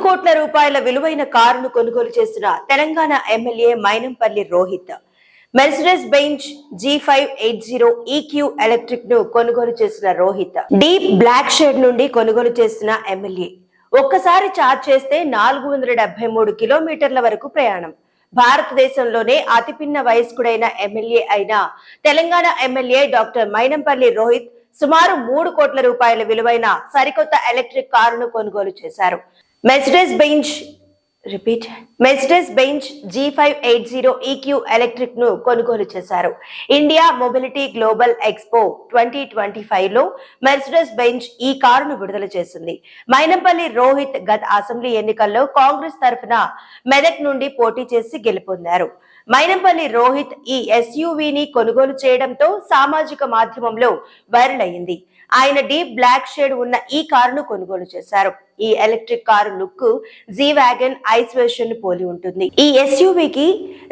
కోట్ల రూపాయల విలువైన కారును కొనుగోలు చేసిన Telangana MLA Mynampally Rohit Mercedes Benz G580 EQ electric ను కొనుగోలు చేసిన రోహిత్ డీప్ బ్లాక్ షేడ్ నుండి కొనుగోలు చేసిన ఎమ్మెల్యే ఒక్కసారి ఛార్జ్ చేస్తే 473 కిలోమీటర్ల వరకు ప్రయాణం. భారతదేశంలోనే అతిపిన్న వయస్కుడైన ఎమ్మెల్యే అయిన తెలంగాణ ఎమ్మెల్యే డాక్టర్ మైనంపల్లి రోహిత్ సుమారు 3 కోట్ల రూపాయల విలువైన సరికొత్త ఎలక్ట్రిక్ కారును కొనుగోలు చేశారు. Mercedes Benz G580 EQ electric ను కొనుగోలు చేశారు. ఇండియా మొబిలిటీ గ్లోబల్ ఎక్స్పో 2025 లో మెర్సిడెస్ బెంజ్ ఈ కారును విడుదల చేసింది. మైనంపల్లి రోహిత్ గత అసెంబ్లీ ఎన్నికల్లో కాంగ్రెస్ తరఫున మెదక్ నుండి పోటీ చేసి గెలుపొందారు. మైనంపల్లి రోహిత్ ఈ ఎస్యూవీని కొనుగోలు చేయడంతో సామాజిక మాధ్యమంలో వైరల్ అయింది. ఆయన డీప్ బ్లాక్ షేడ్ ఉన్న ఈ కారును కొనుగోలు చేశారు. ఈ electric car look G wagon ICE version ను పోలి ఉంటుంది. ఈ ఎస్యూవీకి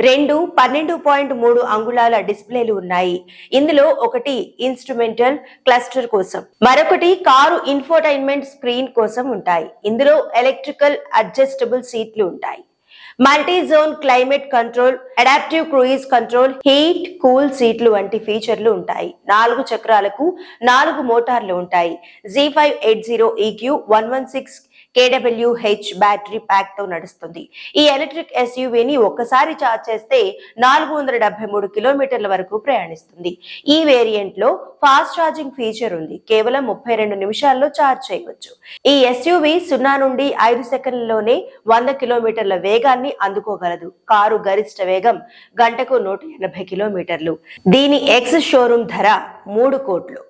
12.3 అంగుళాల డిస్ప్లేలు ఉన్నాయి. ఇందులో ఒకటి ఇన్స్ట్రుమెంటల్ క్లస్టర్ కోసం, మరొకటి కారు ఇన్ఫోటైన్మెంట్ స్క్రీన్ కోసం ఉంటాయి. ఇందులో ఎలక్ట్రికల్ అడ్జస్టబుల్ సీట్లు ఉంటాయి. Multi zone climate control, adaptive cruise control, heat cool సీట్లు వంటి ఫీచర్లు ఉంటాయి. 4 చక్రాలకు 4 మోటార్లు ఉంటాయి. G580 EQ 116 kWh battery pack తో నడుస్తుంది. ఈ ఎలక్ట్రిక్ ఎస్యూవీని ఒక్కసారి ఛార్జ్ చేస్తే 473 కిలోమీటర్ల వరకు ప్రయాణిస్తుంది. ఈ వేరియంట్ లో ఫాస్ట్ ఛార్జింగ్ ఫీచర్ ఉంది. కేవలం 32 నిమిషాల్లో ఛార్జ్ చేయవచ్చు. ఈ ఎస్యూవీ 0 నుండి 5 సెకండ్లలోనే 100 కిలోమీటర్ల వేగాన్ని అందుకోగలదు. కారు గరిష్ట వేగం గంటకు 180 కిలోమీటర్లు. దీని ఎక్స్ షోరూమ్ ధర 3 కోట్లు.